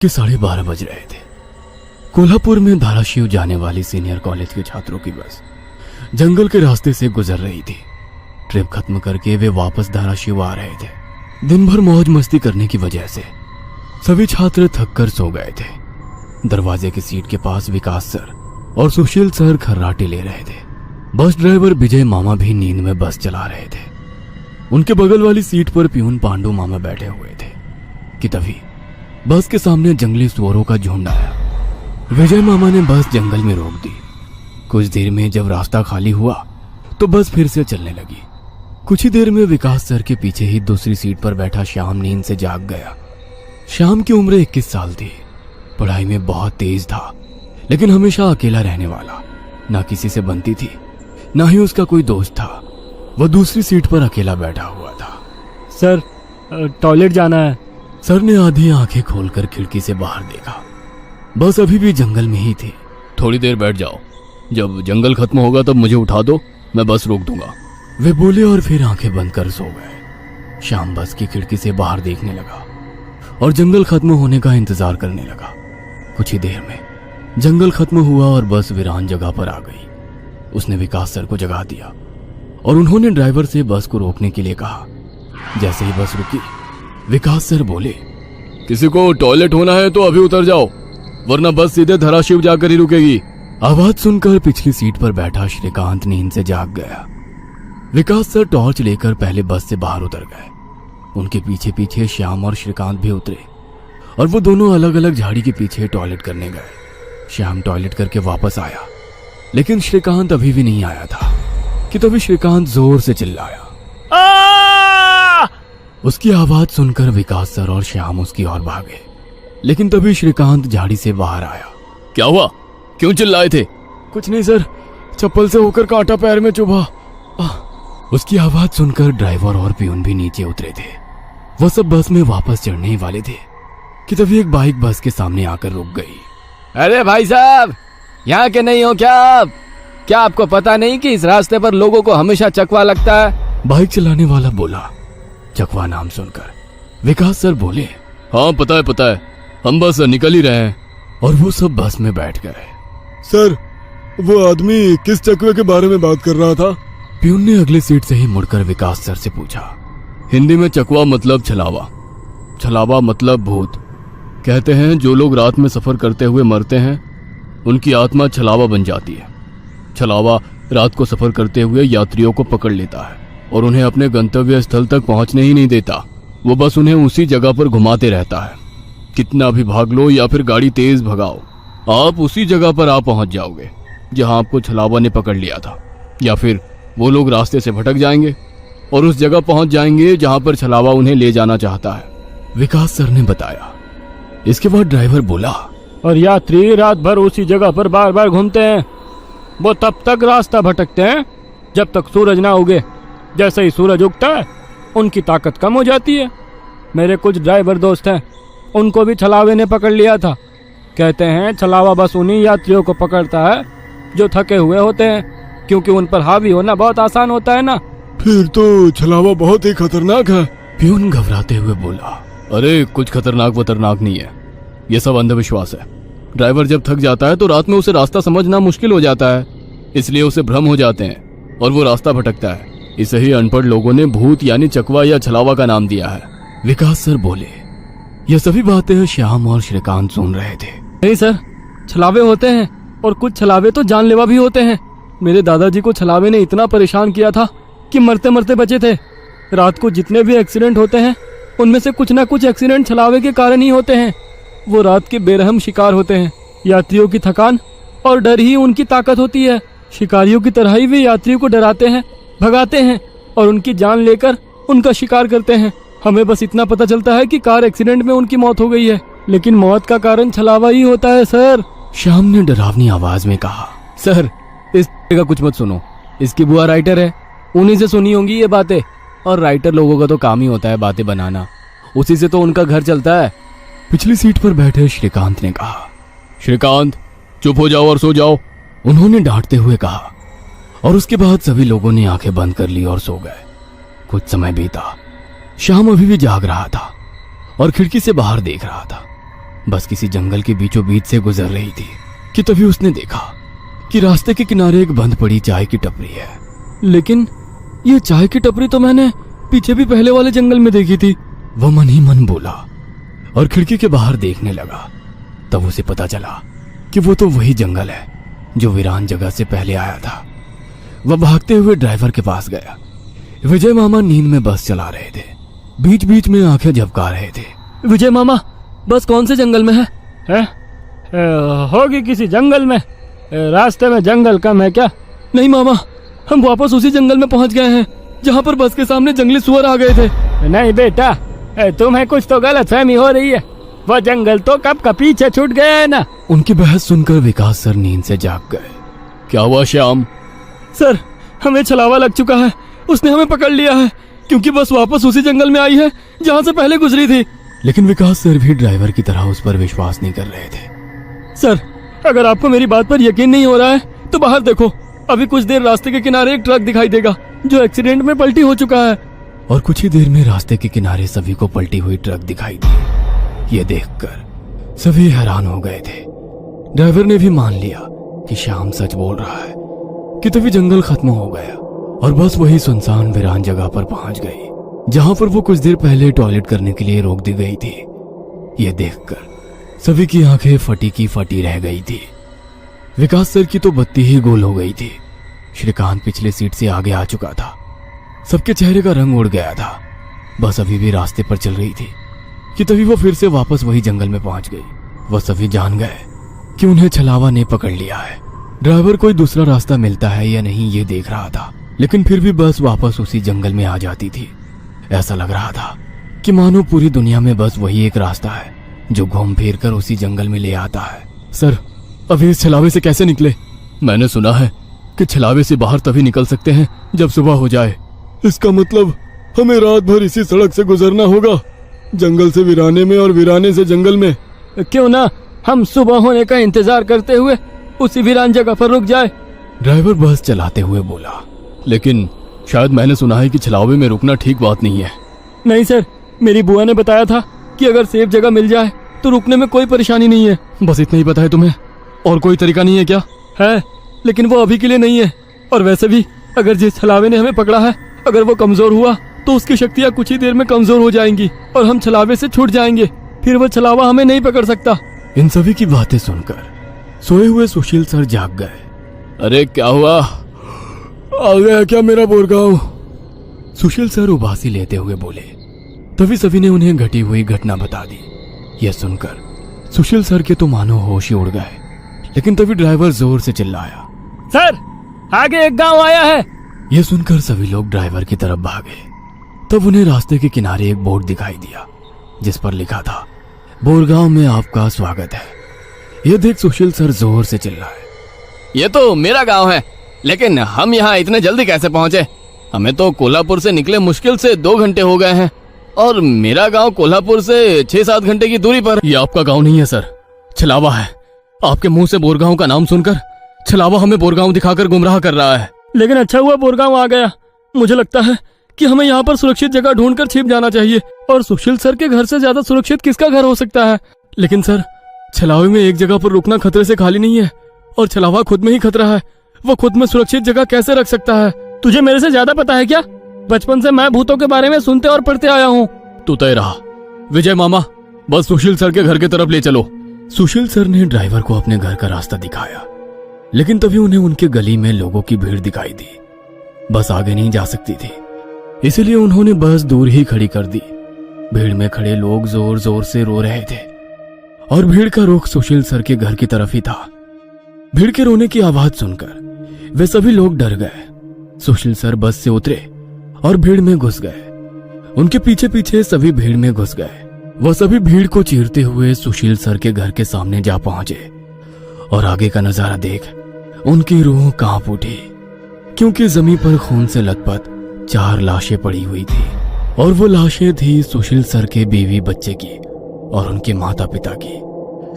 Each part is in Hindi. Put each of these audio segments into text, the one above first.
कि 12:30 बज रहे थे। कोल्हापुर में धाराशिव जाने वाली सीनियर कॉलेज के छात्रों की बस जंगल के रास्ते से गुजर रही थी। ट्रिप खत्म करके वे वापस धाराशिव आ रहे थे। दिन भर मौज मस्ती करने की वजह से सभी छात्र थक कर सो गए थे। दरवाजे की सीट के पास विकास सर और सुशील सर खर्राटे ले रहे थे। बस ड्राइवर विजय मामा भी नींद में बस चला रहे थे। उनके बगल वाली सीट पर प्यून पांडु मामा बैठे हुए थे कि तभी बस के सामने जंगली सुअरों का झुंड आया। विजय मामा ने बस जंगल में रोक दी। कुछ देर में जब रास्ता खाली हुआ तो बस फिर से चलने लगी। कुछ ही देर में विकास सर के पीछे ही दूसरी सीट पर बैठा श्याम नींद से जाग गया। श्याम की उम्र 21 साल थी। पढ़ाई में बहुत तेज था, लेकिन हमेशा अकेला रहने वाला। ना किसी से बनती थी, ना ही उसका कोई दोस्त था। वह दूसरी सीट पर अकेला बैठा हुआ था। सर, टॉयलेट जाना है। सर ने आधी आंखें खोलकर खिड़की से बाहर देखा। बस अभी भी जंगल में ही थी। थोड़ी देर बैठ जाओ, जब जंगल खत्म होगा तब मुझे उठा दो, मैं बस रोक दूंगा। वे बोले और फिर आंखें बंद कर सो गए। श्याम बस की खिड़की से बाहर देखने लगा और जंगल खत्म होने का इंतजार करने लगा। कुछ ही देर में जंगल खत्म हुआ और बस वीरान जगह पर आ गई। उसने विकास सर को जगा दिया और उन्होंने ड्राइवर से बस को रोकने के लिए कहा। जैसे ही बस रुकी, विकास सर बोले, किसी को टॉयलेट होना है तो अभी उतर जाओ, वरना बस सीधे धाराशिव जाकर ही रुकेगी। आवाज सुनकर पिछली सीट पर बैठा श्रीकांत नींद से जाग गया। विकास सर टॉर्च लेकर पहले बस से बाहर उतर गए। उनके पीछे पीछे श्याम और श्रीकांत भी उतरे और वो दोनों अलग अलग झाड़ी के पीछे टॉयलेट करने गए। श्याम टॉयलेट करके वापस आया, लेकिन श्रीकांत अभी भी नहीं आया था कि तभी श्रीकांत जोर से चिल्लाया। उसकी आवाज सुनकर विकास सर और श्याम उसकी ओर भागे, लेकिन तभी श्रीकांत झाड़ी से बाहर आया। क्या हुआ, क्यों चिल्लाए थे? कुछ नहीं सर, चप्पल से होकर कांटा पैर में चुभा। उसकी आवाज सुनकर ड्राइवर और प्यून भी नीचे उतरे थे। वह सब बस में वापस चढ़ने ही वाले थे कि तभी एक बाइक बस के सामने आकर रुक गई। अरे भाई साहब, यहाँ के नहीं हो क्या आप? क्या आपको पता नहीं कि इस रास्ते पर लोगों को हमेशा चकवा लगता है? बाइक चलाने वाला बोला। चकवा नाम सुनकर विकास सर बोले, हाँ पता है, हम बस निकल ही रहे हैं। और वो सब बस में बैठ गए। सर, वो आदमी किस चकवे के बारे में बात कर रहा था? प्यून ने अगली सीट से ही मुड़कर विकास सर से पूछा। हिंदी में चकवा मतलब छलावा, छलावा मतलब भूत। कहते हैं जो लोग रात में सफर करते हुए मरते हैं, उनकी आत्मा छलावा बन जाती है। छलावा रात को सफर करते हुए यात्रियों को पकड़ लेता है और उन्हें अपने गंतव्य स्थल तक पहुंचने ही नहीं देता। वो बस उन्हें उसी जगह पर घुमाते रहता है। कितना भी भाग लो या फिर गाड़ी तेज भगाओ, आप उसी जगह पर आ पहुंच जाओगे जहां आपको छलावा ने पकड़ लिया था। या फिर वो लोग रास्ते से भटक जाएंगे और उस जगह पहुंच जाएंगे जहां पर छलावा उन्हें ले जाना चाहता है, विकास सर ने बताया। इसके बाद ड्राइवर बोला, और यात्री रात भर उसी जगह पर बार बार घूमते हैं। वो तब तक रास्ता भटकते हैं जब तक सूरज ना उगे। जैसे ही सूरज उगता है, उनकी ताकत कम हो जाती है। मेरे कुछ ड्राइवर दोस्त हैं, उनको भी छलावे ने पकड़ लिया था। कहते हैं छलावा बस उन्हीं यात्रियों को पकड़ता है जो थके हुए होते हैं, क्योंकि उन पर हावी होना बहुत आसान होता है ना। फिर तो छलावा बहुत ही खतरनाक है। प्यून घबराते हुए बोला। अरे कुछ खतरनाक नहीं है, ये सब अंधविश्वास है। ड्राइवर जब थक जाता है तो रात में उसे रास्ता समझना मुश्किल हो जाता है, इसलिए उसे भ्रम हो जाते हैं और वो रास्ता भटकता है। इसे ही अनपढ़ लोगों ने भूत यानी चकवा या छलावा का नाम दिया है। विकास सर बोले। ये सभी बातें श्याम और श्रीकांत सुन रहे थे। नहीं सर, छलावे होते हैं और कुछ छलावे तो जानलेवा भी होते हैं। मेरे दादाजी को छलावे ने इतना परेशान किया था कि मरते मरते बचे थे। रात को जितने भी एक्सीडेंट होते हैं, उनमें से कुछ ना कुछ एक्सीडेंट छलावे के कारण ही होते हैं। वो रात के बेरहम शिकार होते हैं। यात्रियों की थकान और डर ही उनकी ताकत होती है। शिकारियों की तरह ही वे यात्रियों को डराते हैं, भगाते हैं और उनकी जान लेकर उनका शिकार करते हैं। हमें बस इतना पता चलता है कि कार एक्सीडेंट में उनकी मौत हो गई है, लेकिन मौत का कारण छलावा ही होता है सर। श्याम ने डरावनी आवाज में कहा। सर, इस का कुछ मत सुनो। इसकी बुआ राइटर है, उन्हीं से सुनी होंगी ये बातें। और राइटर लोगों का तो काम ही होता है बातें बनाना, उसी से तो उनका घर चलता है। पिछली सीट पर बैठे श्रीकांत ने कहा। श्रीकांत, चुप हो जाओ और सो जाओ, उन्होंने डांटते हुए कहा। और उसके बाद सभी लोगों ने आंखें बंद कर ली और सो गए। कुछ समय बीता। श्याम अभी भी जाग रहा था और खिड़की से बाहर देख रहा था। बस किसी जंगल के बीचों बीच से गुजर रही थी कि तभी उसने देखा कि रास्ते के किनारे एक बंद पड़ी चाय की टपरी है। लेकिन ये चाय की टपरी तो मैंने पीछे भी पहले वाले जंगल में देखी थी। वह मन ही मन बोला और खिड़की के बाहर देखने लगा। तब उसे पता चला कि वो तो वही जंगल है जो वीरान जगह से पहले आया था। वह भागते हुए ड्राइवर के पास गया। विजय मामा नींद में बस चला रहे थे, बीच बीच में आंखें झपका रहे थे। विजय मामा, बस कौन से जंगल में है? होगी किसी जंगल में। रास्ते में जंगल कम है क्या? नहीं मामा, हम वापस उसी जंगल में पहुंच गए हैं जहां पर बस के सामने जंगली सुअर आ गए थे। नहीं बेटा, तुम्हें कुछ तो गलतफहमी हो रही है। वो जंगल तो कब का पीछे छूट गया है ना। उनकी बहस सुनकर विकास सर नींद से जाग गए। क्या हुआ श्याम? सर, हमें छलावा लग चुका है। उसने हमें पकड़ लिया है क्योंकि बस वापस उसी जंगल में आई है जहां से पहले गुजरी थी। लेकिन विकास सर भी ड्राइवर की तरह उस पर विश्वास नहीं कर रहे थे। सर, अगर आपको मेरी बात पर यकीन नहीं हो रहा है तो बाहर देखो। अभी कुछ देर रास्ते के किनारे एक ट्रक दिखाई देगा जो एक्सीडेंट में पलटी हो चुका है। और कुछ ही देर में रास्ते के किनारे सभी को पलटी हुई ट्रक दिखाई दी। ये देखकर सभी हैरान हो गए थे। ड्राइवर ने भी मान लिया कि श्याम सच बोल रहा है कि तभी जंगल खत्म हो गया और बस वही सुनसान वीरान जगह पर पहुंच गई जहां पर वो कुछ देर पहले टॉयलेट करने के लिए रोक दी गई थी। ये देखकर सभी की आंखें फटी की फटी रह गई थी। विकास सर की तो बत्ती ही गोल हो गई थी। श्रीकांत पिछले सीट से आगे आ चुका था। सबके चेहरे का रंग उड़ गया था। बस अभी भी रास्ते पर चल रही थी कि तभी वो फिर से वापस वही जंगल में पहुंच गई। वह सभी जान गए कि उन्हें छलावा ने पकड़ लिया है। ड्राइवर कोई दूसरा रास्ता मिलता है या नहीं ये देख रहा था, लेकिन फिर भी बस वापस उसी जंगल में आ जाती थी। ऐसा लग रहा था कि मानो पूरी दुनिया में बस वही एक रास्ता है जो घूम फिर कर उसी जंगल में ले आता है। सर, अभी इस छलावे से कैसे निकले? मैंने सुना है कि छलावे से बाहर तभी निकल सकते हैं जब सुबह हो जाए। इसका मतलब हमें रात भर इसी सड़क से गुजरना होगा, जंगल से वीराने में और वीराने से जंगल में। क्यों ना हम सुबह होने का इंतजार करते हुए उसी वीरान जगह पर रुक जाए। ड्राइवर बस चलाते हुए बोला। लेकिन शायद मैंने सुना है कि छलावे में रुकना ठीक बात नहीं है। नहीं सर, मेरी बुआ ने बताया था कि अगर सेफ जगह मिल जाए तो रुकने में कोई परेशानी नहीं है। बस इतना ही पता है तुम्हें? और कोई तरीका नहीं है क्या? है, लेकिन वो अभी के लिए नहीं है। और वैसे भी अगर जिस छलावे ने हमें पकड़ा है, अगर वो कमजोर हुआ तो उसकी शक्तियाँ कुछ ही देर में कमजोर हो जाएंगी और हम छलावे से छूट जाएंगे। फिर वो छलावा हमें नहीं पकड़ सकता। इन सभी की बातें सुनकर सोए हुए सुशील सर जाग गए। अरे क्या हुआ? आ गया क्या मेरा बोरगांव? सुशील सर उबासी लेते हुए बोले। तभी सभी ने उन्हें घटी हुई घटना बता दी। यह सुनकर सुशील सर के तो मानो होश ही उड़ गए। लेकिन तभी ड्राइवर जोर से चिल्लाया, सर, आगे एक गांव आया है। यह सुनकर सभी लोग ड्राइवर की तरफ भागे। तब उन्हें रास्ते के किनारे एक बोर्ड दिखाई दिया जिस पर लिखा था, बोरगांव में आपका स्वागत है। यह देख सुशील सर जोर से चिल्लाए, ये तो मेरा गांव है, लेकिन हम यहाँ इतने जल्दी कैसे पहुंचे? हमें तो कोल्हापुर से निकले मुश्किल से 2 घंटे हो गए हैं और मेरा गांव कोल्हापुर से 6-7 घंटे की दूरी पर। ये आपका गांव नहीं है सर, छलावा है। आपके मुंह से बोरगांव का नाम सुनकर छलावा हमें बोरगांव दिखाकर गुमराह कर रहा है। लेकिन अच्छा हुआ बोरगांव आ गया। मुझे लगता है कि हमें यहाँ पर सुरक्षित जगह ढूंढकर छिप जाना चाहिए। और सुशील सर के घर से ज्यादा सुरक्षित किसका घर हो सकता है? लेकिन सर, छलावे में एक जगह पर रुकना खतरे से खाली नहीं है और छलावा खुद में ही खतरा है। वो खुद में सुरक्षित जगह कैसे रख सकता है? तुझे मेरे से ज्यादा पता है क्या? बचपन से मैं भूतों के बारे में सुनते और पढ़ते आया हूँ। तू तय रहा। विजय मामा, बस सुशील सर के घर की तरफ ले चलो। सुशील सर ने ड्राइवर को अपने घर का रास्ता दिखाया। लेकिन तभी उन्हें उनके गली में लोगों की भीड़ दिखाई दी। बस आगे नहीं जा सकती थी, इसलिए उन्होंने बस दूर ही खड़ी कर दी। भीड़ में खड़े लोग जोर जोर से रो रहे थे और भीड़ का रुख सुशील सर के घर की तरफ ही था। भीड़ के रोने की आवाज सुनकर वे सभी लोग डर गए। सुशील सर बस से उतरे और भीड़ में घुस गए। उनके पीछे पीछे सभी भीड़ में घुस गए। वह सभी भीड़ को चीरते हुए सुशील सर के घर के सामने जा पहुंचे और आगे का नजारा देख उनकी रूह कांप उठी, क्योंकि जमीन पर खून से लथपथ 4 लाशें पड़ी हुई थी और वो लाशें थी सुशील सर के बीवी बच्चे की और उनके माता पिता की।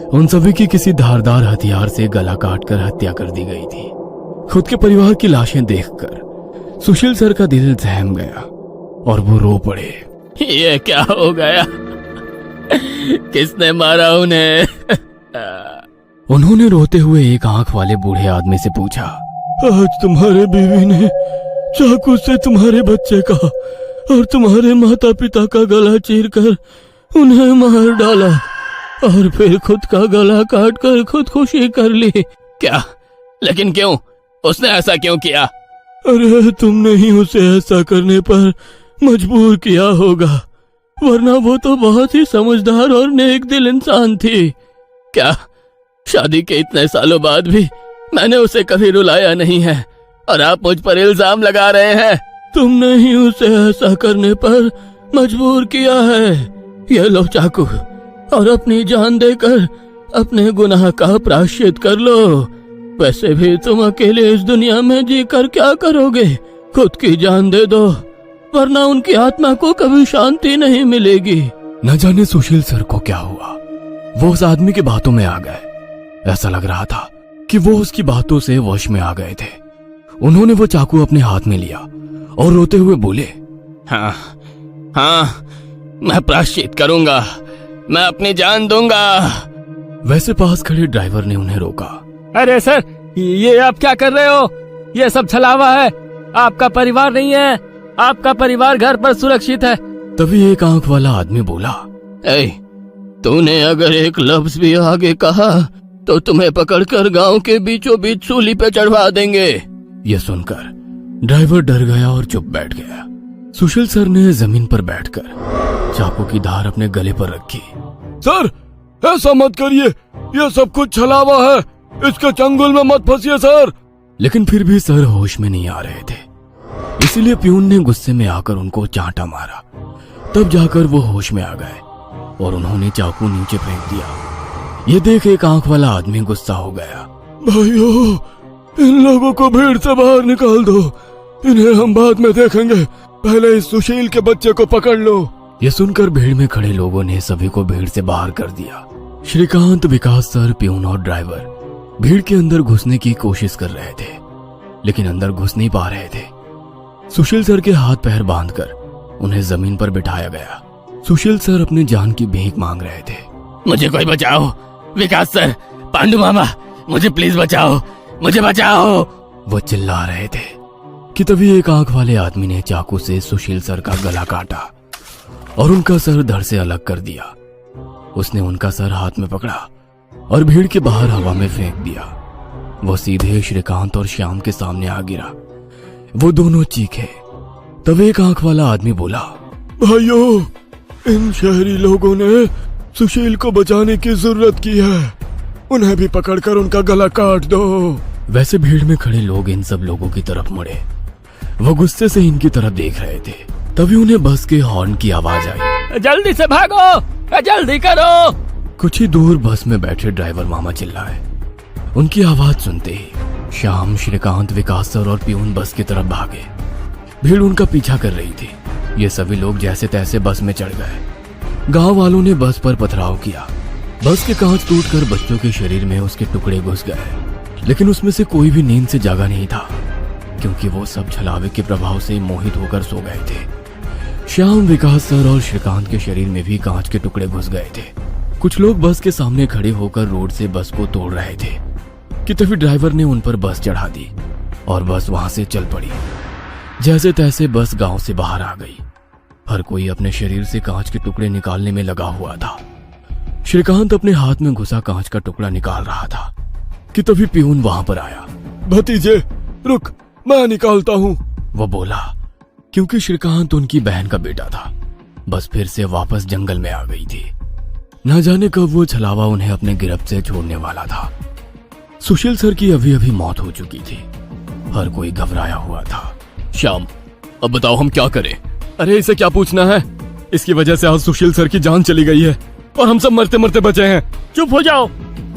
उन सभी की किसी धारदार हथियार से गला काटकर हत्या कर दी गई थी। खुद के परिवार की लाशें देखकर सुशील सर का दिल सहम गया और वो रो पड़े। ये क्या हो गया? किसने मारा उन्हें? उन्होंने रोते हुए एक आंख वाले बूढ़े आदमी से पूछा। आज तुम्हारे बीवी ने चाकू से तुम्हारे बच्चे का और तुम्हारे माता पिता का गला चीरकर उन्हें मार डाला और फिर खुद का गला काट कर खुदकुशी कर ली। क्या? लेकिन क्यों? उसने ऐसा क्यों किया? अरे तुमने ही उसे ऐसा करने पर मजबूर किया होगा, वरना वो तो बहुत ही समझदार और नेक दिल इंसान थी। क्या शादी के इतने सालों बाद भी मैंने उसे कभी रुलाया नहीं है और आप मुझ पर इल्जाम लगा रहे हैं? तुमने ही उसे ऐसा करने पर मजबूर किया है। ये लो चाकू और अपनी जान देकर अपने गुनाह का प्रायश्चित कर लो। वैसे भी तुम अकेले इस दुनिया में जीकर क्या करोगे? खुद की जान दे दो, वरना उनकी आत्मा को कभी शांति नहीं मिलेगी। न जाने सुशील सर को क्या हुआ, वो उस आदमी की बातों में आ गए। ऐसा लग रहा था कि वो उसकी बातों से वश में आ गए थे। उन्होंने वो चाकू अपने हाथ में लिया और रोते हुए बोले, हाँ हाँ, मैं प्रायश्चित करूंगा, मैं अपनी जान दूंगा। वैसे पास खड़े ड्राइवर ने उन्हें रोका। अरे सर, ये आप क्या कर रहे हो? ये सब छलावा है, आपका परिवार नहीं है। आपका परिवार घर पर सुरक्षित है। तभी एक आंख वाला आदमी बोला, ए, तूने अगर एक लफ्ज भी आगे कहा तो तुम्हें पकड़कर गांव के बीचों बीच सूली पे चढ़वा देंगे। यह सुनकर ड्राइवर डर गया और चुप बैठ गया। सुशील सर ने जमीन पर बैठकर चाकू की धार अपने गले पर रखी। सर, ऐसा मत करिए, यह सब कुछ छलावा है, इसके चंगुल में मत फंसिए सर। लेकिन फिर भी सर होश में नहीं आ रहे थे, इसीलिए प्यून ने गुस्से में आकर उनको चांटा मारा। तब जाकर वो होश में आ गए और उन्होंने चाकू नीचे फेंक दिया। ये देख एक आंख वाला आदमी गुस्सा हो गया। भाइयों, इन लोगों को भीड़ से बाहर निकाल दो, इन्हें हम बाद में देखेंगे, पहले इस सुशील के बच्चे को पकड़ लो। ये सुनकर भीड़ में खड़े लोगों ने सभी को भीड़ से बाहर कर दिया। श्रीकांत, विकास सर, प्यून और ड्राइवर भीड़ के अंदर घुसने की कोशिश कर रहे थे, लेकिन अंदर घुस नहीं पा रहे थे। सुशील सर के हाथ पैर बांधकर उन्हें जमीन पर बिठाया गया। सुशील सर अपनी जान की भीख मांग रहे थे। मुझे कोई बचाओ, विकास सर, पांडु मामा, मुझे प्लीज बचाओ, मुझे बचाओ। वो चिल्ला रहे थे कि तभी एक आंख वाले आदमी ने चाकू से सुशील सर का गला काटा और उनका सर धड़ से अलग कर दिया। उसने उनका सर हाथ में पकड़ा और भीड़ के बाहर हवा में फेंक दिया। वो सीधे श्रीकांत और श्याम के सामने आ गिरा। वो दोनों चीखे। तब एक आंख वाला आदमी बोला, भाइयों, इन शहरी लोगों ने सुशील को बचाने की जरूरत की है, उन्हें भी पकड़कर उनका गला काट दो। वैसे भीड़ में खड़े लोग इन सब लोगों की तरफ मुड़े। वो गुस्से से इनकी तरफ देख रहे थे। तभी उन्हें बस के हॉर्न की आवाज आई। जल्दी से भागो, जल्दी करो। कुछ ही दूर बस में बैठे ड्राइवर मामा चिल्लाए। उनकी आवाज सुनते ही श्याम, श्रीकांत, विकास सर और प्यून बस की तरफ भागे। भीड़ उनका पीछा कर रही थी। ये सभी लोग जैसे तैसे बस में चढ़ गए। गांव वालों ने बस पर पथराव किया। बस के कांच टूटकर बच्चों के शरीर में उसके टुकड़े घुस गए, लेकिन उसमें से कोई भी नींद से जागा नहीं था, क्योंकि वो सब छलावे के प्रभाव से मोहित होकर सो गए थे। श्याम, विकास सर और श्रीकांत के शरीर में भी कांच के टुकड़े घुस गए थे। कुछ लोग बस के सामने खड़े होकर रोड से बस को तोड़ रहे थे कि तभी ड्राइवर ने उन पर बस चढ़ा दी और बस वहां से चल पड़ी। जैसे तैसे बस गांव से बाहर आ गई। हर कोई अपने शरीर से कांच के टुकड़े निकालने में लगा हुआ था। श्रीकांत अपने हाथ में घुसा कांच का टुकड़ा निकाल रहा था कि तभी प्यून वहां पर आया। भतीजे, रुक, मैं निकालता हूँ, वो बोला, क्योंकि श्रीकांत उनकी बहन का बेटा था। बस फिर से वापस जंगल में आ गई थी। न जाने कब वो छलावा उन्हें अपने गिरफ्त से छोड़ने वाला था। सुशील सर की अभी अभी मौत हो चुकी थी। हर कोई घबराया हुआ था। श्याम, अब बताओ हम क्या करें? अरे इसे क्या पूछना है, इसकी वजह से आज सुशील सर की जान चली गई है और हम सब मरते मरते बचे हैं। चुप हो जाओ।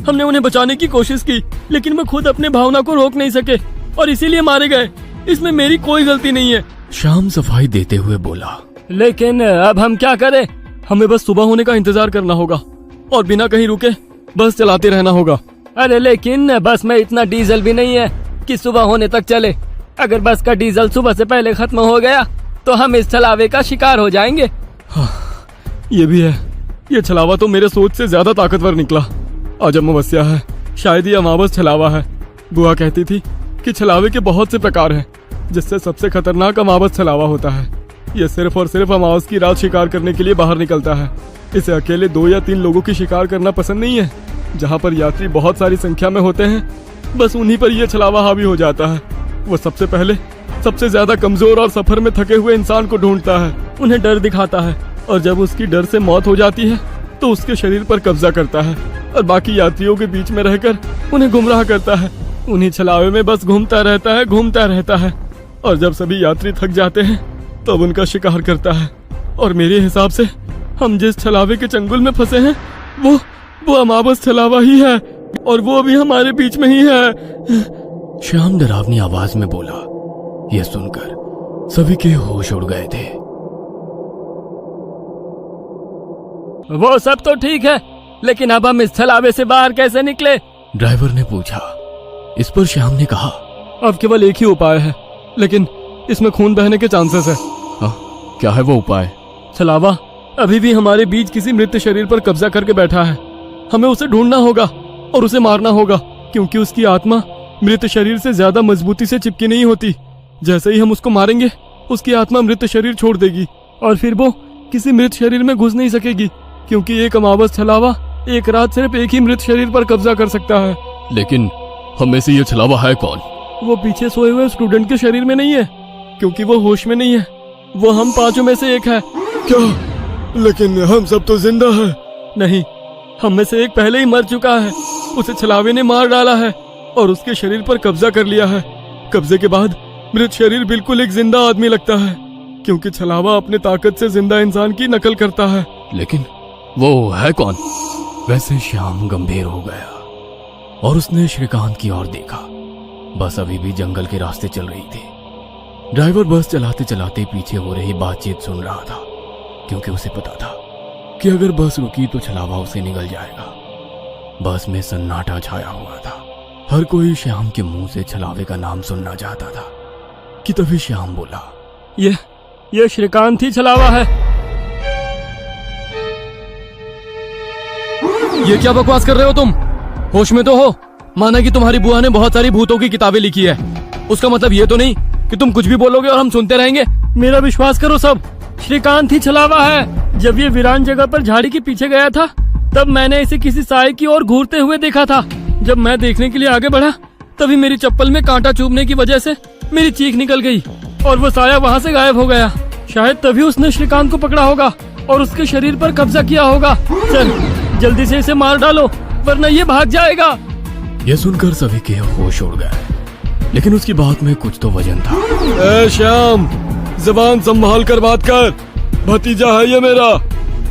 हमने उन्हें बचाने की कोशिश की, लेकिन वो खुद अपने भावना को रोक नहीं सके और इसीलिए मारे गए। इसमें मेरी कोई गलती नहीं है। श्याम सफाई देते हुए बोला, लेकिन अब हम क्या करें? हमें बस सुबह होने का इंतजार करना होगा और बिना कहीं रुके बस चलाते रहना होगा। अरे लेकिन बस में इतना डीजल भी नहीं है कि सुबह होने तक चले। अगर बस का डीजल सुबह से पहले खत्म हो गया तो हम इस छलावे का शिकार हो जाएंगे। ये भी है, ये छलावा तो मेरे सोच से ज्यादा ताकतवर निकला। आज अमावस्या है, शायद ये अमावस छलावा है। बुआ कहती थी कि छलावे के बहुत से प्रकार हैं, जिससे सबसे खतरनाक अमावस छलावा होता है। ये सिर्फ और सिर्फ अमावस की रात शिकार करने के लिए बाहर निकलता है। इसे अकेले 2 या 3 लोगों की शिकार करना पसंद नहीं है। जहाँ पर यात्री बहुत सारी संख्या में होते हैं, बस उन्हीं पर यह छलावा हावी हो जाता है। वो सबसे पहले सबसे ज्यादा कमजोर और सफर में थके हुए इंसान को ढूंढता है, उन्हें डर दिखाता है, और जब उसकी डर से मौत हो जाती है तो उसके शरीर पर कब्जा करता है और बाकी यात्रियों के बीच में रहकर उन्हें गुमराह करता है। उन्हीं छलावे में बस घूमता रहता है और जब सभी यात्री थक जाते हैं तब उनका शिकार करता है। और मेरे हिसाब से हम जिस छलावे के चंगुल में फंसे हैं वो अमावस छलावा ही है, और वो अभी हमारे बीच में ही है। श्याम डरावनी आवाज में बोला। यह सुनकर सभी के होश उड़ गए थे। वो सब तो ठीक है, लेकिन अब हम इस छलावे से बाहर कैसे निकले? ड्राइवर ने पूछा। इस पर श्याम ने कहा, अब केवल एक ही उपाय है, लेकिन इसमें खून बहने के चांसेस है। क्या है वो उपाय? छलावा अभी भी हमारे बीच किसी मृत शरीर पर कब्जा करके बैठा है। हमें उसे ढूंढना होगा और उसे मारना होगा, क्योंकि उसकी आत्मा मृत शरीर से ज्यादा मजबूती से चिपकी नहीं होती। जैसे ही हम उसको मारेंगे, उसकी आत्मा मृत शरीर छोड़ देगी और फिर वो किसी मृत शरीर में घुस नहीं सकेगी, क्योंकि एक अमावस छलावा एक रात सिर्फ एक ही मृत शरीर पर कब्जा कर सकता है। लेकिन हम में से ये छलावा है कौन? वो पीछे सोए हुए स्टूडेंट के शरीर में नहीं है, क्योंकि वो होश में नहीं है। वो हम 5 में से एक है। क्या? लेकिन हम सब तो जिंदा हैं। नहीं, हम में से एक पहले ही मर चुका है। उसे छलावे ने मार डाला है और उसके शरीर पर कब्जा कर लिया है। कब्जे के बाद मृत शरीर बिल्कुल एक जिंदा आदमी लगता है, क्योंकि छलावा अपने ताकत से जिंदा इंसान की नकल करता है। लेकिन वो है कौन? वैसे श्याम गंभीर हो गया और उसने श्रीकांत की ओर देखा। बस अभी भी जंगल के रास्ते चल रही थी। ड्राइवर बस चलाते चलाते पीछे हो रही बातचीत सुन रहा था, क्योंकि उसे पता था कि अगर बस रुकी तो छलावा उसे निगल जाएगा। बस में सन्नाटा छाया हुआ था। हर कोई श्याम के मुंह से छलावे का नाम सुनना चाहता था कि तभी श्याम बोला, ये श्रीकांत ही छलावा है। ये क्या बकवास कर रहे हो तुम? होश में तो हो? माना कि तुम्हारी बुआ ने बहुत सारी भूतों की किताबें लिखी है, उसका मतलब ये तो नहीं कि तुम कुछ भी बोलोगे और हम सुनते रहेंगे। मेरा विश्वास करो सब, श्रीकांत ही छलावा है। जब ये वीरान जगह पर झाड़ी के पीछे गया था, तब मैंने इसे किसी साए की ओर घूरते हुए देखा था। जब मैं देखने के लिए आगे बढ़ा, तभी मेरी चप्पल में कांटा चुभने की वजह से मेरी चीख निकल गई और वो साया वहाँ से गायब हो गया। शायद तभी उसने श्रीकांत को पकड़ा होगा और उसके शरीर पर कब्जा किया होगा। चल जल्दी से इसे मार डालो, वरना ये भाग जाएगा। यह सुनकर सभी के होश उड़ गए, लेकिन उसकी बात में कुछ तो वजन था। ए श्याम, जबान संभाल कर बात कर। भतीजा है ये मेरा,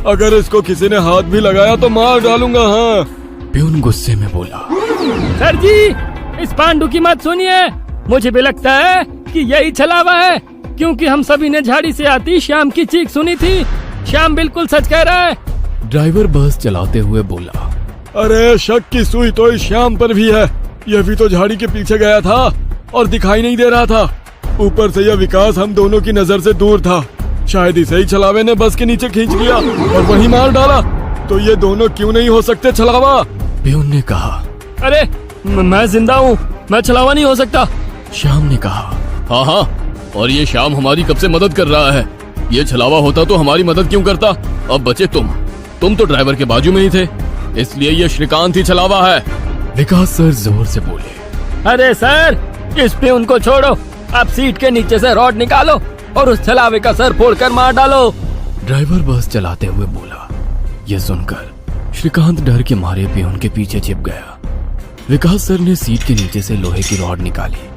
अगर इसको किसी ने हाथ भी लगाया तो मार डालूंगा। हाँ। प्यून गुस्से में बोला। सर जी, इस पांडु की मत सुनिए। मुझे भी लगता है कि यही छलावा है, क्योंकि हम सभी ने झाड़ी से आती श्याम की चीख सुनी थी। श्याम बिल्कुल सच कह रहा है। ड्राइवर बस चलाते हुए बोला। अरे शक की सुई तो इस श्याम पर भी है। यह भी तो झाड़ी के पीछे गया था और दिखाई नहीं दे रहा था। ऊपर से यह विकास हम दोनों की नजर से दूर था। शायद इसे ही छलावे ने बस के नीचे खींच लिया और वहीं मार डाला। तो ये दोनों क्यों नहीं हो सकते छलावा? प्यून ने कहा। अरे मैं जिंदा हूँ, मैं छलावा नहीं हो सकता। श्याम ने कहा। हाँ, और ये श्याम हमारी कब से मदद कर रहा है। ये छलावा होता तो हमारी मदद क्यों करता? अब बचे तुम तो ड्राइवर के बाजू में ही थे, इसलिए ये श्रीकांत ही छलावा है। विकास सर जोर से बोले। अरे सर, इस प्यून को छोड़ो। आप सीट के नीचे से रॉड निकालो और उस छलावे का सर फोड़कर मार डालो। ड्राइवर बस चलाते हुए बोला। यह सुनकर श्रीकांत डर के मारे प्यून के पीछे छिप गया। विकास सर ने सीट के नीचे से लोहे की रॉड निकाली।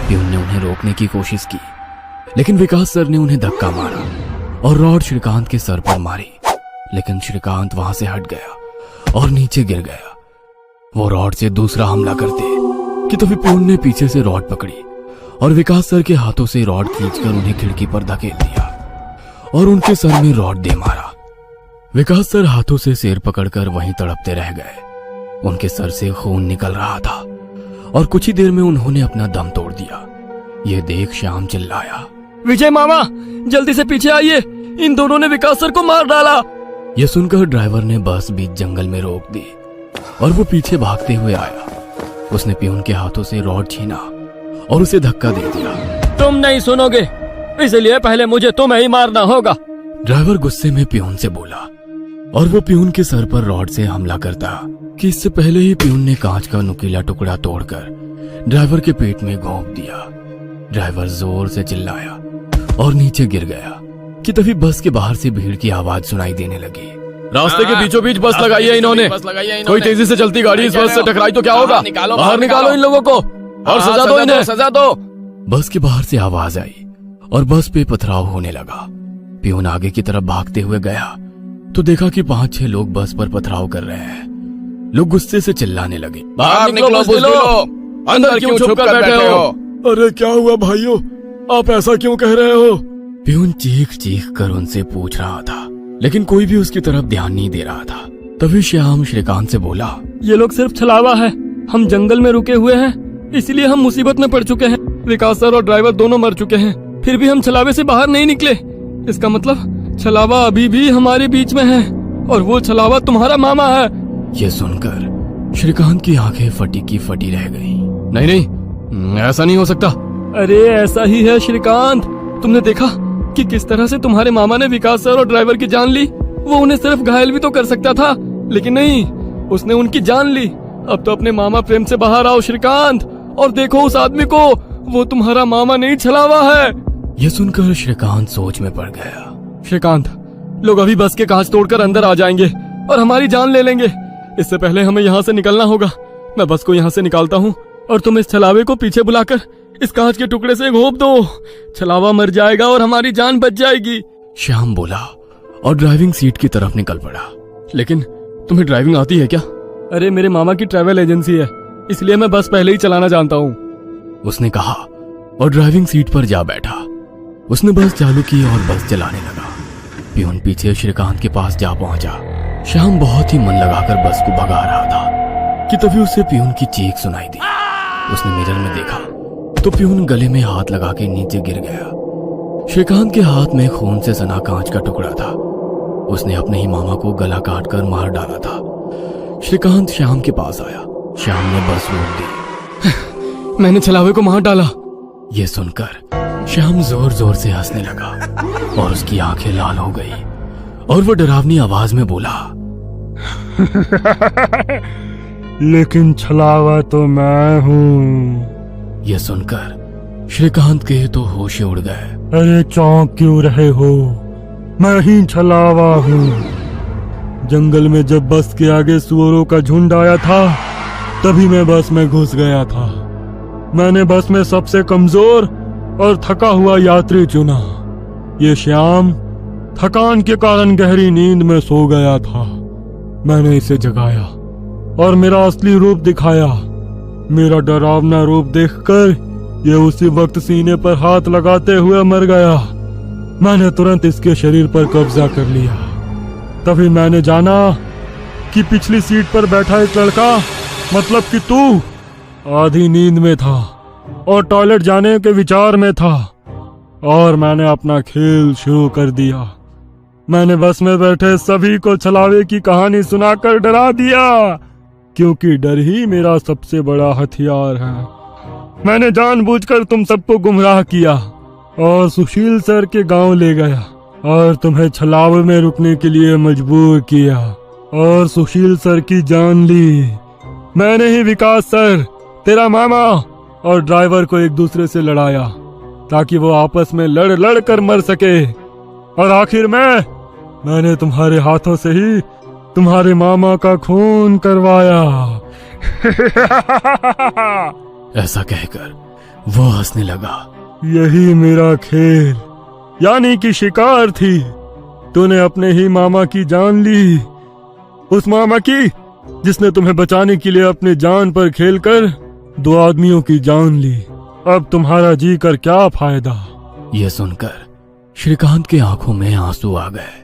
प्यून ने उन्हें रोकने की कोशिश की, लेकिन विकास सर ने उन्हें धक्का मारा और रॉड श्रीकांत के सर पर मारी। लेकिन श्रीकांत वहां से हट गया और नीचे गिर गया। वो रॉड से दूसरा हमला करते कि तभी प्यून ने पीछे से रॉड पकड़ी और विकास सर के हाथों से रॉड खींचकर उन्हें खिड़की पर धकेल दिया और उनके सर में रॉड दे मारा। विकास सर हाथों से सिर पकड़कर वहीं तड़पते रह गए। उनके सर से खून निकल रहा था और कुछ ही देर में उन्होंने अपना दम तोड़ दिया। यह देख श्याम चिल्लाया। विजय मामा, जल्दी से पीछे आइए, इन दोनों ने विकास सर को मार डाला। यह सुनकर ड्राइवर ने बस बीच जंगल में रोक दी और वो पीछे भागते हुए आया। उसने पियून के हाथों से रॉड छीना और उसे धक्का दे दिया। तुम नहीं सुनोगे, इसलिए पहले मुझे तुम्हें ही मारना होगा। ड्राइवर गुस्से में पियून से बोला और वो पियून के सर पर रॉड से हमला करता कि इससे पहले ही पियून ने कांच का नुकीला टुकड़ा तोड़कर ड्राइवर के पेट में घोंप दिया। ड्राइवर जोर से चिल्लाया और नीचे गिर गया कि तभी बस के बाहर से भीड़ की आवाज सुनाई देने लगी। रास्ते के बीचों बीच बस लगाई है इन्होंने। कोई तेजी से चलती गाड़ी इस बस से टकराई तो क्या होगा? बाहर निकालो इन लोगों को और सजा दो इन्हें, सजा दो। बस के बाहर से आवाज आई और बस पे पथराव होने लगा। पियून आगे की तरफ भागते हुए गया तो देखा कि 5-6 लोग बस पर पथराव कर रहे हैं। लोग गुस्से से चिल्लाने लगे, बाहर निकलो बुज़दिलो, अंदर क्यों छुप कर बैठे हो? अरे क्या हुआ भाइयों, आप ऐसा क्यों कह रहे हो? पियून चीख चीख कर उनसे पूछ रहा था, लेकिन कोई भी उसकी तरफ ध्यान नहीं दे रहा था। तभी श्याम श्रीकांत से बोला, ये लोग सिर्फ छलावा है। हम जंगल में रुके हुए हैं, इसलिए हम मुसीबत में पड़ चुके हैं। विकास सर और ड्राइवर दोनों मर चुके हैं, फिर भी हम छलावे से बाहर नहीं निकले। इसका मतलब छलावा अभी भी हमारे बीच में है और वो छलावा तुम्हारा मामा है। ये सुनकर श्रीकांत की आंखें फटी की फटी रह गईं। नहीं नहीं, ऐसा नहीं हो सकता। अरे ऐसा ही है श्रीकांत, तुमने देखा कि किस तरह से तुम्हारे मामा ने विकास सर और ड्राइवर की जान ली। वो उन्हें सिर्फ घायल भी तो कर सकता था, लेकिन नहीं, उसने उनकी जान ली। अब तो अपने मामा प्रेम से बाहर आओ श्रीकांत और देखो उस आदमी को, वो तुम्हारा मामा नहीं छलावा है। यह सुनकर श्रीकांत सोच में पड़ गया। श्रीकांत, लोग अभी बस के कांच तोड़कर अंदर आ जाएंगे और हमारी जान ले लेंगे। इससे पहले हमें यहाँ से निकलना होगा। मैं बस को यहाँ से निकालता हूँ और तुम इस छलावे को पीछे बुलाकर इस कांच के टुकड़े से घोंप दो। छलावा मर जाएगा और हमारी जान बच जाएगी। श्याम बोला और ड्राइविंग सीट की तरफ निकल पड़ा। लेकिन तुम्हें ड्राइविंग आती है क्या? अरे मेरे मामा की ट्रैवल एजेंसी है, इसलिए मैं बस पहले ही चलाना जानता हूँ, उसने कहा और ड्राइविंग सीट पर जा बैठा। उसने बस चालू की और बस चलाने लगा। पियून पीछे श्रीकांत के पास जा पहुंचा। श्याम बहुत ही मन लगाकर बस को भगा रहा था कि तभी उसे पियून की चीख सुनाई दी। उसने मिरर में देखा तो पियून गले में हाथ लगा के नीचे गिर गया। श्रीकांत के हाथ में खून से सना कांच का टुकड़ा था। उसने अपने ही मामा को गला काट कर मार डाला था। श्रीकांत श्याम के पास आया। श्याम ने बस रोक दी। मैंने छलावे को मार डाला। ये सुनकर श्याम जोर जोर से हंसने लगा और उसकी आंखें लाल हो गई और वो डरावनी आवाज में बोला, लेकिन छलावा तो मैं हूँ। यह सुनकर श्रीकांत के तो होश उड़ गए। अरे चौंक क्यों रहे हो, मैं ही छलावा हूँ। जंगल में जब बस के आगे सुअरों का झुंड आया था, तभी मैं बस में घुस गया था। मैंने बस में सबसे कमजोर और थका हुआ यात्री चुना। ये श्याम थकान के कारण गहरी नींद में सो गया था। मैंने इसे जगाया और मेरा असली रूप दिखाया। मेरा डरावना रूप देखकर ये उसी वक्त सीने पर हाथ लगाते हुए मर गया। मैंने तुरंत इसके शरीर पर कब्जा कर लिया। तभी मैंने जाना कि पिछली सीट पर बैठा एक लड़का, मतलब कि तू, आधी नींद में था और टॉयलेट जाने के विचार में था, और मैंने अपना खेल शुरू कर दिया। मैंने बस में बैठे सभी को छलावे की कहानी सुनाकर डरा दिया, क्योंकि डर ही मेरा सबसे बड़ा हथियार है। मैंने जानबूझकर तुम सबको गुमराह किया और सुशील सर के गांव ले गया और तुम्हें छलावे में रुकने के लिए मजबूर किया और सुशील सर की जान ली। मैंने ही विकास सर, तेरा मामा और ड्राइवर को एक दूसरे से लड़ाया ताकि वो आपस में लड़ लड़ कर मर सके, और आखिर मैंने तुम्हारे हाथों से ही तुम्हारे मामा का खून करवाया। ऐसा कहकर वो हंसने लगा। यही मेरा खेल यानी कि शिकार थी। तूने अपने ही मामा की जान ली, उस मामा की जिसने तुम्हें बचाने के लिए अपने जान पर खेलकर 2 आदमियों की जान ली। अब तुम्हारा जी कर क्या फायदा। यह सुनकर श्रीकांत के आंखों में आंसू आ गए।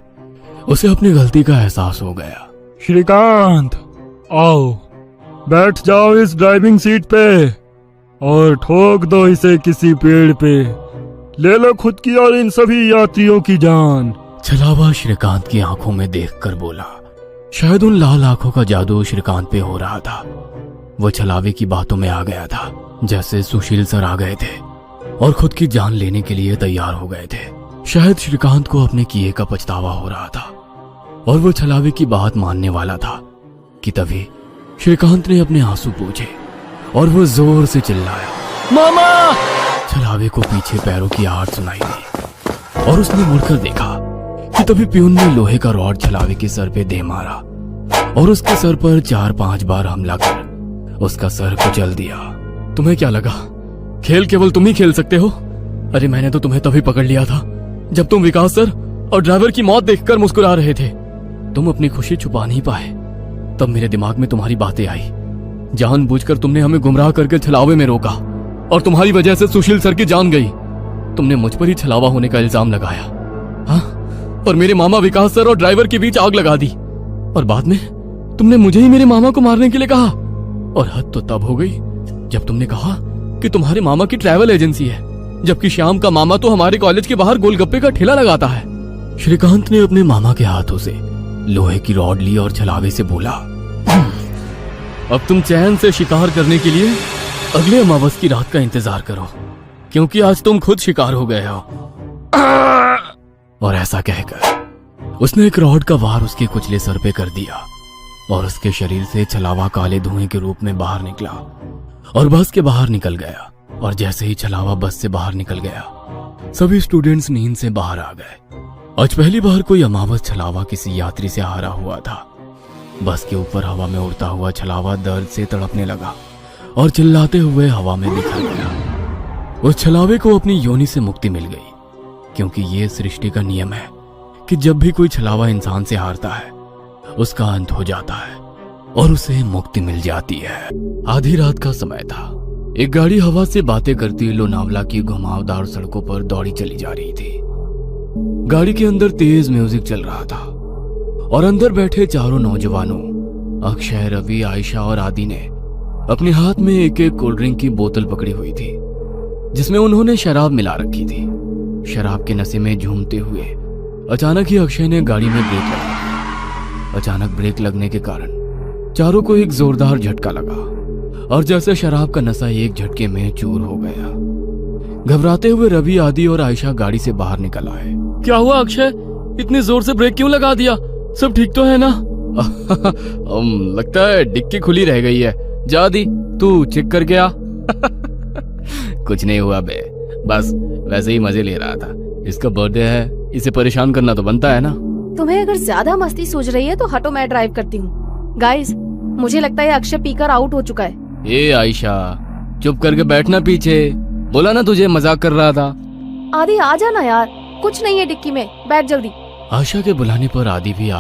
उसे अपनी गलती का एहसास हो गया। श्रीकांत, आओ बैठ जाओ इस ड्राइविंग सीट पे और ठोक दो इसे किसी पेड़ पे। ले लो खुद की और इन सभी यात्रियों की जान। छलावा श्रीकांत की आंखों में देखकर बोला। शायद उन लाल आंखों का जादू श्रीकांत पे हो रहा था। वो छलावे की बातों में आ गया था, जैसे सुशील सर आ गए थे और खुद की जान लेने के लिए तैयार हो गए थे। शायद श्रीकांत को अपने किए का पछतावा हो रहा था और वो छलावे की बात मानने वाला था कि तभी श्रीकांत ने अपने आंसू पोंछे और वो जोर से चिल्लाया, मामा। छलावे को पीछे पैरों की आहट सुनाई दी और उसने मुड़कर देखा कि तभी प्यून ने लोहे का रॉड छलावे के सर पे दे मारा और उसके सर पर 4-5 बार हमला कर उसका सर कुचल दिया। तुम्हें क्या लगा खेल केवल तुम ही खेल सकते हो? अरे मैंने तो तुम्हें तभी पकड़ लिया था जब तुम विकास सर और ड्राइवर की मौत देखकर मुस्कुरा रहे थे। तुम अपनी खुशी छुपा नहीं पाए। तब मेरे दिमाग में तुम्हारी बातें आई। जानबूझकर तुमने हमें गुमराह करके छलावे में रोका और तुम्हारी वजह से सुशील सर की जान गई। तुमने मुझ पर ही छलावा होने का इल्जाम लगाया, हाँ? और मेरे मामा विकास सर और ड्राइवर के बीच आग लगा दी और बाद में तुमने मुझे ही मेरे मामा को मारने के लिए कहा। और हद तो तब हो गई जब तुमने कहा कि तुम्हारे मामा की ट्रैवल एजेंसी है, जबकि श्याम का मामा तो हमारे कॉलेज के बाहर गोलगप्पे का ठेला लगाता है। श्रीकांत ने अपने मामा के हाथों से लोहे की रॉड ली और छलावे से बोला, अब तुम चैन से शिकार करने के लिए अगले अमावस की रात का इंतजार करो, क्योंकि आज तुम खुद शिकार हो गए हो। और ऐसा कहकर उसने एक रॉड का वार उसके कुचले सर पे कर दिया और उसके शरीर से छलावा काले धुएं के रूप में बाहर निकला और बस के बाहर निकल गया। और जैसे ही छलावा बस से बाहर निकल गया, सभी स्टूडेंट्स नींद से बाहर आ गए। आज पहली बार कोई अमावस छलावा किसी यात्री से हारा हुआ था। बस के ऊपर हवा में उड़ता हुआ छलावा दर्द से तड़पने लगा और चिल्लाते हुए हवा में बिखर गया। उस छलावे को अपनी योनि से मुक्ति मिल गई, क्योंकि ये सृष्टि का नियम है कि जब भी कोई छलावा इंसान से हारता है उसका अंत हो जाता है और उसे मुक्ति मिल जाती है। आधी रात का समय था। एक गाड़ी हवा से बातें करती लोनावला की घुमावदार सड़कों पर दौड़ी चली जा रही थी। गाड़ी के अंदर तेज म्यूजिक चल रहा था और अंदर बैठे चारों नौजवानों अक्षय, रवि, आयशा और आदि ने अपने हाथ में एक एक कोल्ड ड्रिंक की बोतल पकड़ी हुई थी, जिसमें उन्होंने शराब मिला रखी थी। शराब के नशे में झूमते हुए अचानक ही अक्षय ने गाड़ी में ब्रेक लगा दी। अचानक ब्रेक लगने के कारण चारों को एक जोरदार झटका लगा और जैसे शराब का नशा एक झटके में चूर हो गया। घबराते हुए रवि, आदि और आयशा गाड़ी से बाहर निकल आए। क्या हुआ अक्षय, इतनी जोर से ब्रेक क्यों लगा दिया? सब ठीक तो है ना? लगता है डिक्की खुली रह गई है। जा आदि, तू चेक कर गया। कुछ नहीं हुआ बे, बस वैसे ही मजे ले रहा था। इसका बर्थडे है, इसे परेशान करना तो बनता है ना। तुम्हें अगर ज्यादा मस्ती सूझ रही है तो हटो, मैं ड्राइव करती हूँ। गाइस, मुझे लगता है अक्षय पीकर आउट हो चुका है। ए आयशा, चुप करके बैठना पीछे। बोला ना तुझे मजाक कर रहा था। आदि आ जाना यार, कुछ नहीं है डिक्की में, बैठ जल्दी। आशा के बुलाने पर आदि भी आ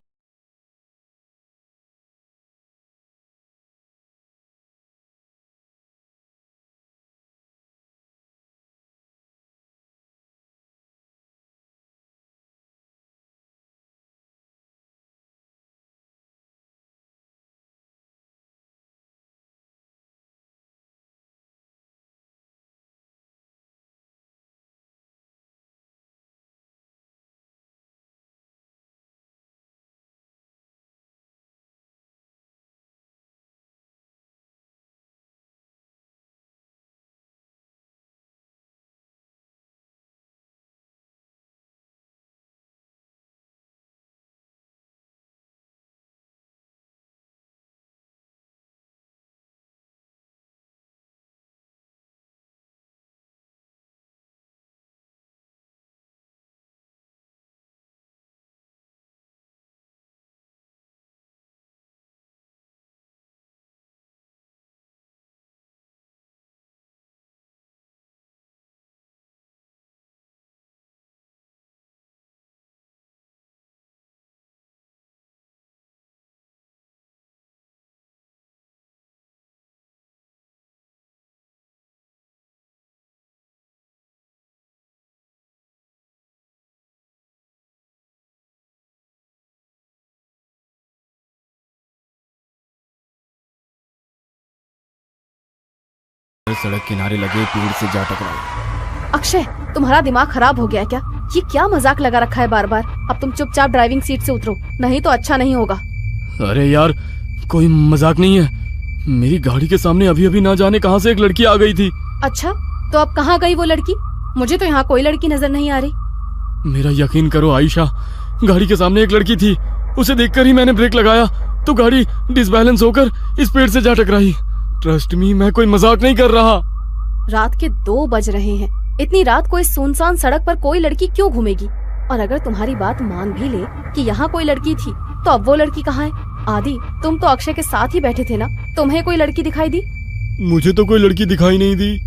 सड़क किनारे लगे पेड़ से जा टकराई अक्षय, तुम्हारा दिमाग खराब हो गया है क्या? ये क्या मजाक लगा रखा है बार बार? अब तुम चुपचाप ड्राइविंग सीट से उतरो, नहीं तो अच्छा नहीं होगा। अरे यार, कोई मजाक नहीं है। मेरी गाड़ी के सामने अभी अभी ना जाने कहां से एक लड़की आ गई थी। अच्छा, तो अब कहाँ गई वो लड़की? मुझे तो यहाँ कोई लड़की नजर नहीं आ रही। मेरा यकीन करो आयशा, गाड़ी के सामने एक लड़की थी। उसे देखकर ही मैंने ब्रेक लगाया तो गाड़ी डिसबैलेंस होकर इस पेड़ से जा टकराई। ट्रस्ट मी, मैं कोई मजाक नहीं कर रहा। रात के 2 बज रहे हैं। इतनी रात को इस सुनसान सड़क पर कोई लड़की क्यों घूमेगी? और अगर तुम्हारी बात मान भी ले कि यहाँ कोई लड़की थी, तो अब वो लड़की कहाँ है? आदि, तुम तो अक्षय के साथ ही बैठे थे ना, तुम्हें कोई लड़की दिखाई दी? मुझे तो कोई लड़की दिखाई नहीं दी।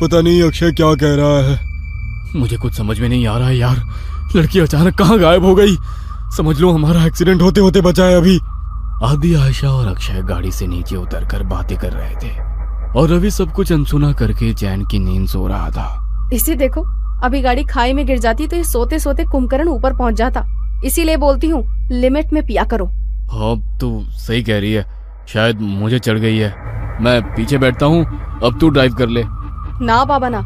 पता नहीं अक्षय क्या कह रहा है। मुझे कुछ समझ में नहीं आ रहा है यार, लड़की अचानक कहाँ गायब हो गई। समझ लो हमारा एक्सीडेंट होते होते बचा है अभी। आदि, आयशा और अक्षय गाड़ी से नीचे उतरकर बातें कर रहे थे और रवि सब कुछ अनसुना करके चैन की नींद सो रहा था। इसे देखो, अभी गाड़ी खाई में गिर जाती तो ये सोते सोते कुंभकर्ण ऊपर पहुंच जाता। इसीलिए बोलती हूँ, लिमिट में पिया करो। हाँ, तो सही कह रही है, शायद मुझे चढ़ गई है। मैं पीछे बैठता हूँ, अब तू ड्राइव कर ले। ना बाबा ना,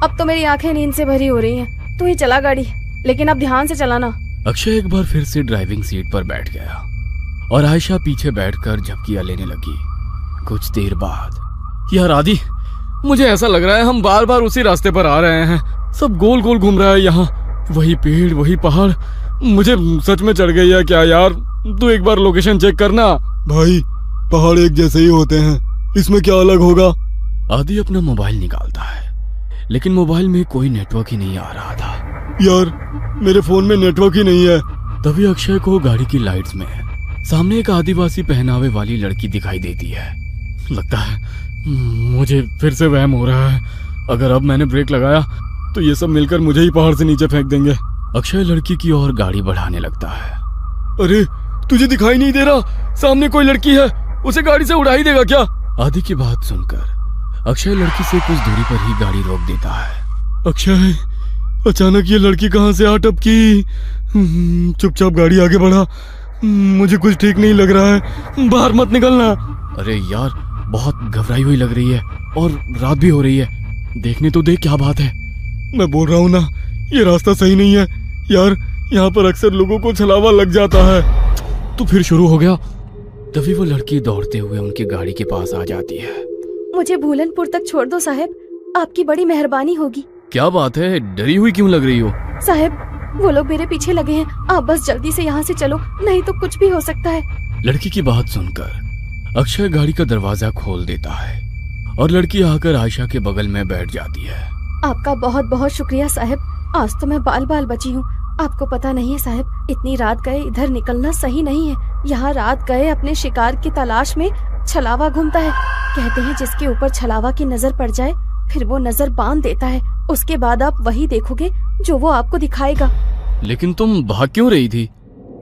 अब तो मेरी आंखें नींद से भरी हो रही हैं। तू ही चला गाड़ी, लेकिन अब ध्यान से चलाना। अक्षय एक बार फिर से ड्राइविंग सीट पर बैठ गया और आयशा पीछे बैठकर झपकियां लेने लगी। कुछ देर बाद, यार आदि, मुझे ऐसा लग रहा है हम बार बार उसी रास्ते पर आ रहे हैं। सब गोल गोल घूम रहा है यहाँ, वही पेड़ वही पहाड़। मुझे सच में चढ़ गई है क्या यार? तू एक बार लोकेशन चेक करना। भाई, पहाड़ एक जैसे ही होते हैं, इसमें क्या अलग होगा? आदि अपना मोबाइल निकालता है, लेकिन मोबाइल में कोई नेटवर्क ही नहीं आ रहा था। यार, मेरे फोन में नेटवर्क ही नहीं है। तभी अक्षय को गाड़ी की लाइट्स में सामने एक आदिवासी पहनावे वाली लड़की दिखाई देती है। लगता है मुझे फिर से वहम हो रहा है। अगर अब मैंने ब्रेक लगाया तो ये सब मिलकर मुझे ही पहाड़ से नीचे फेंक देंगे। अक्षय लड़की की ओर गाड़ी बढ़ाने लगता है। अरे, तुझे दिखाई नहीं दे रहा? सामने कोई लड़की है, उसे गाड़ी से उड़ा ही देगा क्या? आदि की बात सुनकर अक्षय लड़की से कुछ दूरी पर ही गाड़ी रोक देता है। अक्षय, अचानक ये लड़की कहाँ से आ टपकी? चुपचाप गाड़ी आगे बढ़ा। मुझे कुछ ठीक नहीं लग रहा है, बाहर मत निकलना। अरे यार, बहुत घबराई हुई लग रही है और रात भी हो रही है। देखने तो देख क्या बात है। मैं बोल रहा हूँ ना, ये रास्ता सही नहीं है यार। यहाँ पर अक्सर लोगों को छलावा लग जाता है। तो फिर शुरू हो गया। तभी वो लड़की दौड़ते हुए उनकी गाड़ी के पास आ जाती है। मुझे भूलनपुर तक छोड़ दो साहब, आपकी बड़ी मेहरबानी होगी। क्या बात है, डरी हुई क्यों लग रही हो? साहब, वो लोग मेरे पीछे लगे हैं, आप बस जल्दी से यहाँ से चलो, नहीं तो कुछ भी हो सकता है। लड़की की बात सुनकर अक्षय गाड़ी का दरवाजा खोल देता है और लड़की आकर आयशा के बगल में बैठ जाती है। आपका बहुत बहुत शुक्रिया साहब, आज तो मैं बाल बाल बची हूँ। आपको पता नहीं है साहब, इतनी रात गए इधर निकलना सही नहीं है। यहाँ रात गए अपने शिकार की तलाश में छलावा घूमता है। कहते हैं जिसके ऊपर छलावा की नजर पड़ जाए, फिर वो नजर बांध देता है। उसके बाद आप वही देखोगे जो वो आपको दिखाएगा। लेकिन तुम भाग क्यों रही थी?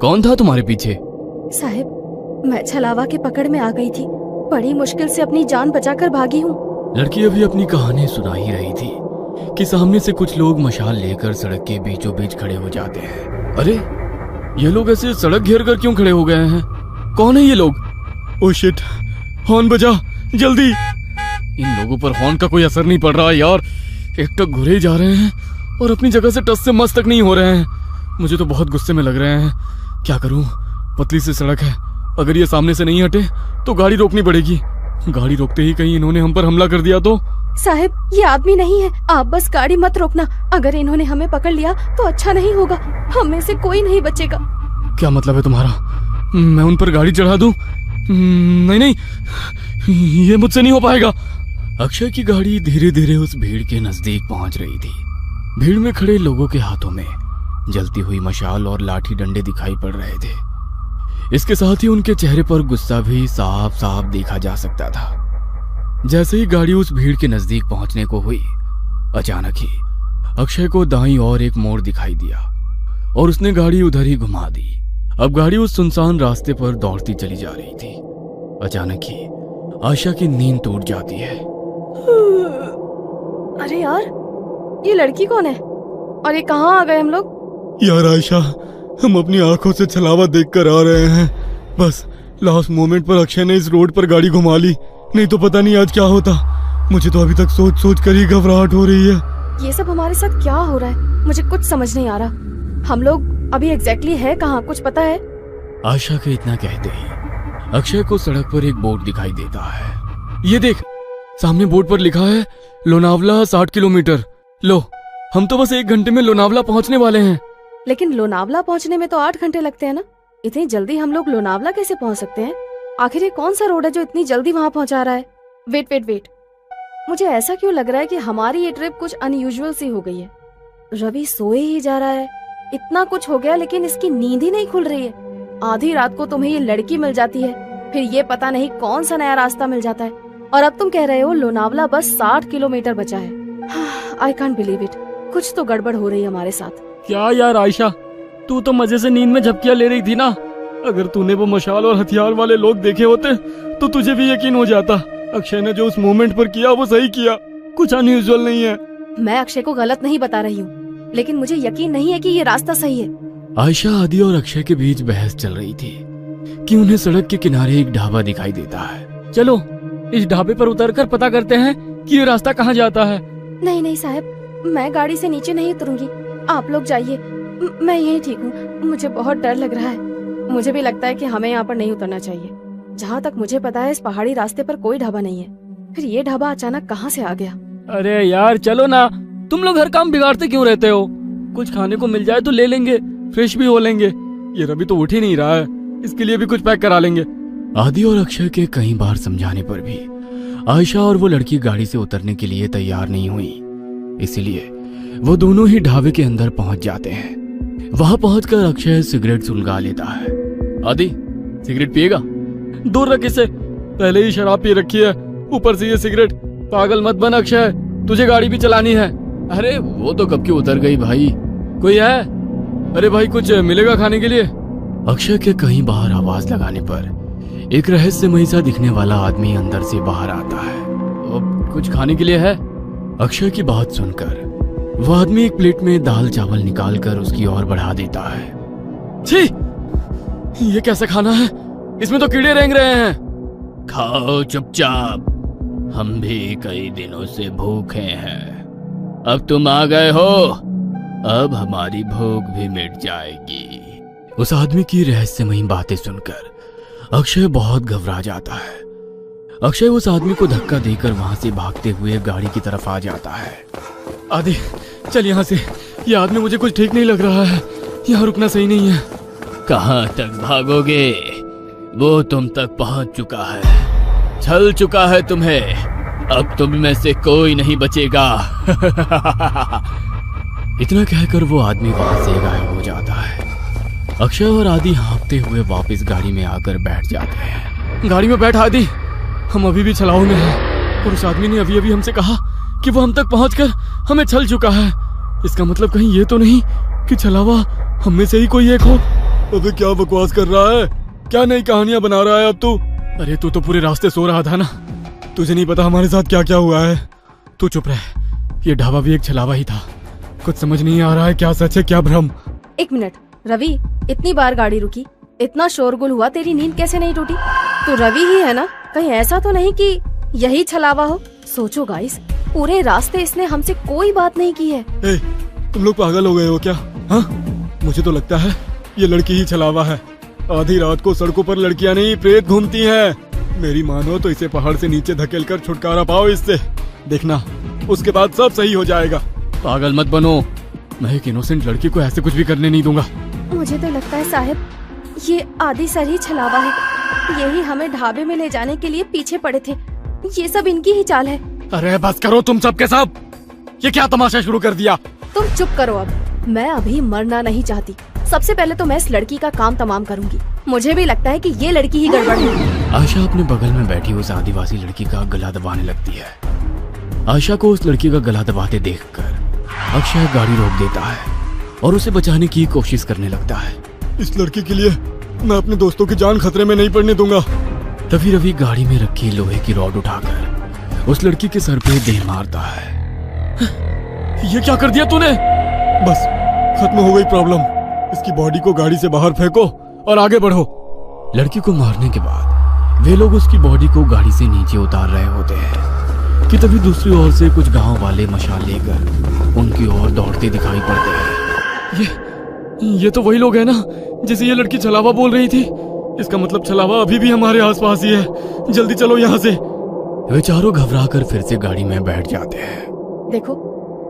कौन था तुम्हारे पीछे? साहब, मैं छलावा के पकड़ में आ गई थी, बड़ी मुश्किल से अपनी जान बचाकर भागी हूँ। लड़की अभी अपनी कहानी सुना ही रही थी कि सामने से कुछ लोग मशाल लेकर सड़क के बीचों बीच खड़े हो जाते हैं। अरे, ये लोग ऐसे सड़क घेर कर क्यों खड़े हो गए हैं? कौन है ये लोग? ओह शिट, हॉर्न बजा जल्दी। इन लोगों पर हॉर्न का कोई असर नहीं पड़ रहा यार। एकटक घुरे जा रहे हैं और अपनी जगह से टस से मस तक नहीं हो रहे हैं। मुझे तो बहुत गुस्से में लग रहे हैं। क्या करूं? पतली सी सड़क है, अगर ये सामने से नहीं हटे तो गाड़ी रोकनी पड़ेगी। गाड़ी रोकते ही कहीं इन्होंने हम पर हमला कर दिया तो? साहब, ये आदमी नहीं है, आप बस गाड़ी मत रोकना। अगर इन्होंने हमें पकड़ लिया तो अच्छा नहीं होगा, हम में से कोई नहीं बचेगा। क्या मतलब है तुम्हारा? मैं उन पर गाड़ी चढ़ा दूं? नहीं नहीं, ये मुझसे नहीं हो पाएगा। अक्षय की गाड़ी धीरे धीरे उस भीड़ के नजदीक पहुंच रही थी। भीड़ में खड़े लोगों के हाथों में जलती हुई मशाल और लाठी डंडे दिखाई पड़ रहे थे। इसके साथ ही उनके चेहरे पर गुस्सा भी साफ साफ देखा जा सकता था। जैसे ही गाड़ी उस भीड़ के नजदीक पहुंचने को हुई, अचानक ही अक्षय को दाईं ओर एक मोड़ दिखाई दिया और उसने गाड़ी उधर ही घुमा दी। अब गाड़ी उस सुनसान रास्ते पर दौड़ती चली जा रही थी। अचानक ही आयशा की नींद टूट जाती है। अरे यार, ये लड़की कौन है और ये कहाँ आ गए हम लोग? यार आयशा, हम अपनी आंखों से छलावा देखकर आ रहे हैं। बस लास्ट मोमेंट पर अक्षय ने इस रोड पर गाड़ी घुमा ली, नहीं तो पता नहीं आज क्या होता। मुझे तो अभी तक सोच सोच कर ही घबराहट हो रही है। ये सब हमारे साथ क्या हो रहा है? मुझे कुछ समझ नहीं आ रहा। हम लोग अभी एग्जैक्टली है कहाँ, कुछ पता है? आशा के इतना कहते ही अक्षय को सड़क पर एक बोर्ड दिखाई देता है। ये देख, सामने बोर्ड पर लिखा है लोनावला 60 किलोमीटर। लो, हम तो बस 1 घंटे में लोनावला पहुंचने वाले हैं। लेकिन लोनावला पहुंचने में तो 8 घंटे लगते हैं ना। इतनी जल्दी हम लोग लोनावला कैसे पहुंच सकते हैं? आखिर ये कौन सा रोड है जो इतनी जल्दी वहां पहुंचा रहा है? वेट, मुझे ऐसा क्यों लग रहा है कि हमारी ये ट्रिप कुछ अनयूजुअल सी हो गई है। रवि सोए ही जा रहा है, इतना कुछ हो गया लेकिन इसकी नींद ही नहीं खुल रही है। आधी रात को तुम्हें ये लड़की मिल जाती है, फिर ये पता नहीं कौन सा नया रास्ता मिल जाता है, और अब तुम कह रहे हो लोनावला बस 60 किलोमीटर बचा है। I can't believe it. कुछ तो गड़बड़ हो रही है हमारे साथ। क्या यार आयशा, तू तो मजे से नींद में झपकियां ले रही थी ना। अगर तूने वो मशाल और हथियार वाले लोग देखे होते तो तुझे भी यकीन हो जाता। अक्षय ने जो उस मोमेंट पर किया वो सही किया, कुछ अनयूजुअल नहीं है। मैं अक्षय को गलत नहीं बता रही हूँ, लेकिन मुझे यकीन नहीं है कि ये रास्ता सही है। आयशा, आदि और अक्षय के बीच बहस चल रही थी कि उन्हें सड़क के किनारे एक ढाबा दिखाई देता है। चलो इस ढाबे पर उतरकर पता करते हैं कि ये रास्ता कहाँ जाता है। नहीं साहब, मैं गाड़ी से नीचे नहीं उतरूंगी, आप लोग जाइए। मैं यही ठीक हूँ। मुझे बहुत डर लग रहा है। मुझे भी लगता है कि हमें यहाँ पर नहीं उतरना चाहिए। जहाँ तक मुझे पता है इस पहाड़ी रास्ते पर कोई ढाबा नहीं है। फिर ये ढाबा अचानक कहाँ से आ गया? अरे यार चलो ना, तुम लोग हर काम बिगाड़ते क्यों रहते हो? कुछ खाने को मिल जाए तो ले लेंगे, फ्रेश भी हो लेंगे। ये रवि तो उठ ही नहीं रहा है, इसके लिए भी कुछ पैक करा लेंगे। आदि और अक्षय के कई बार समझाने पर भी आयशा और वो लड़की गाड़ी से उतरने के लिए तैयार नहीं हुई, इसीलिए वो दोनों ही ढाबे के अंदर पहुंच जाते हैं। वहां पहुंचकर अक्षय सिगरेट सुलगा लेता है। आदि, सिगरेट पिएगा? दूर रख इसे, पहले ही शराब पी रखी है, ऊपर से ये सिगरेट। पागल मत बन अक्षय, तुझे गाड़ी भी चलानी है। अरे वो तो कब की उतर गई भाई। कोई है? अरे भाई कुछ मिलेगा खाने के लिए? अक्षय के कहीं बाहर आवाज लगाने पर एक रहस्यमयी सा दिखने वाला आदमी अंदर से बाहर आता है। कुछ खाने के लिए है? अक्षय की बात सुनकर वह आदमी एक प्लेट में दाल चावल निकालकर उसकी ओर बढ़ा देता है। छी, ये कैसा खाना है? इसमें तो कीड़े रेंग रहे हैं। खाओ चुपचाप, हम भी कई दिनों से भूखे हैं। अब तुम आ गए हो, अब हमारी भूख भी मिट जाएगी। उस आदमी की रहस्यमयी बातें सुनकर अक्षय बहुत घबरा जाता है। अक्षय उस आदमी को धक्का देकर वहां से भागते हुए गाड़ी की तरफ आ जाता है। आदि चल यहाँ से, ये आदमी मुझे कुछ ठीक नहीं लग रहा है, यहाँ रुकना सही नहीं है। कहाँ तक भागोगे? वो तुम तक पहुंच चुका है, छल चुका है तुम्हें। अब तुम में से कोई नहीं बचेगा। इतना कहकर वो आदमी वहां से गायब हो जाता है। अक्षय और आदि हाँफते हुए वापस गाड़ी में आकर बैठ जाते हैं। गाड़ी में बैठ आदि, हम अभी भी छलाऊ में हैं और उस आदमी ने अभी अभी हमसे कहा कि वो हम तक पहुंचकर हमें छल चुका है। इसका मतलब कहीं ये तो नहीं कि छलावा हम में से ही कोई एक हो। अबे क्या बकवास कर रहा है? क्या नई कहानियां बना रहा है अब तू? अरे तू तो पूरे रास्ते सो रहा था ना, तुझे नहीं पता हमारे साथ क्या क्या हुआ है। तू चुप रह, ये ढाबा भी एक छलावा ही था। कुछ समझ नहीं आ रहा है क्या सच है क्या भ्रम। 1 मिनट रवि, इतनी बार गाड़ी रुकी, इतना शोरगुल हुआ, तेरी नींद कैसे नहीं टूटी? तू रवि ही है ना? कहीं ऐसा तो नहीं कि यही छलावा हो? सोचो गाइस, पूरे रास्ते इसने हमसे कोई बात नहीं की है। ए, तुम लोग पागल हो गए हो क्या? हाँ, मुझे तो लगता है ये लड़की ही छलावा है। आधी रात को सड़कों पर लड़कियां नहीं प्रेत घूमती हैं। मेरी मानो तो इसे पहाड़ से नीचे धकेलकर छुटकारा पाओ इससे, देखना उसके बाद सब सही हो जाएगा। पागल मत बनो, मैं एक इनोसेंट लड़की को ऐसे कुछ भी करने नहीं दूंगा। मुझे तो लगता है साहब ये आदि सर ही छलावा है। यही हमें ढाबे में ले जाने के लिए पीछे पड़े थे। ये सब इनकी ही चाल है। अरे बस करो तुम सब के सब, ये क्या तमाशा शुरू कर दिया? तुम चुप करो अब। मैं अभी मरना नहीं चाहती। सबसे पहले तो मैं इस लड़की का काम तमाम करूंगी। मुझे भी लगता है कि ये लड़की ही गड़बड़ है। आशा अपने बगल में बैठी उस आदिवासी लड़की का गला दबाने लगती है। आशा को उस लड़की का गला दबाते देखकर अक्षय गाड़ी रोक देता है और उसे बचाने की कोशिश करने लगता है। इस लड़की के लिए मैं अपने दोस्तों की जान खतरे में नहीं पड़ने दूंगा। तभी रवि गाड़ी में रखी लोहे की रॉड उठाकर उस लड़की के सर पे दे मारता है। ये क्या कर दिया तूने? बस खत्म हो गई प्रॉब्लम। इसकी बॉडी को गाड़ी से बाहर फेंको और आगे बढ़ो। लड़की को मारने के बाद वे लोग उसकी बॉडी को गाड़ी से नीचे उतार रहे होते हैं कि तभी दूसरी ओर से कुछ गांव वाले मशाल लेकर उनकी ओर दौड़ते दिखाई पड़ते हैं। ये तो वही लोग हैं ना जिसे ये लड़की छलावा बोल रही थी। इसका मतलब छलावा अभी भी हमारे आसपास ही है। जल्दी चलो यहाँ से। वे चारों घबराकर फिर से गाड़ी में बैठ जाते हैं। देखो,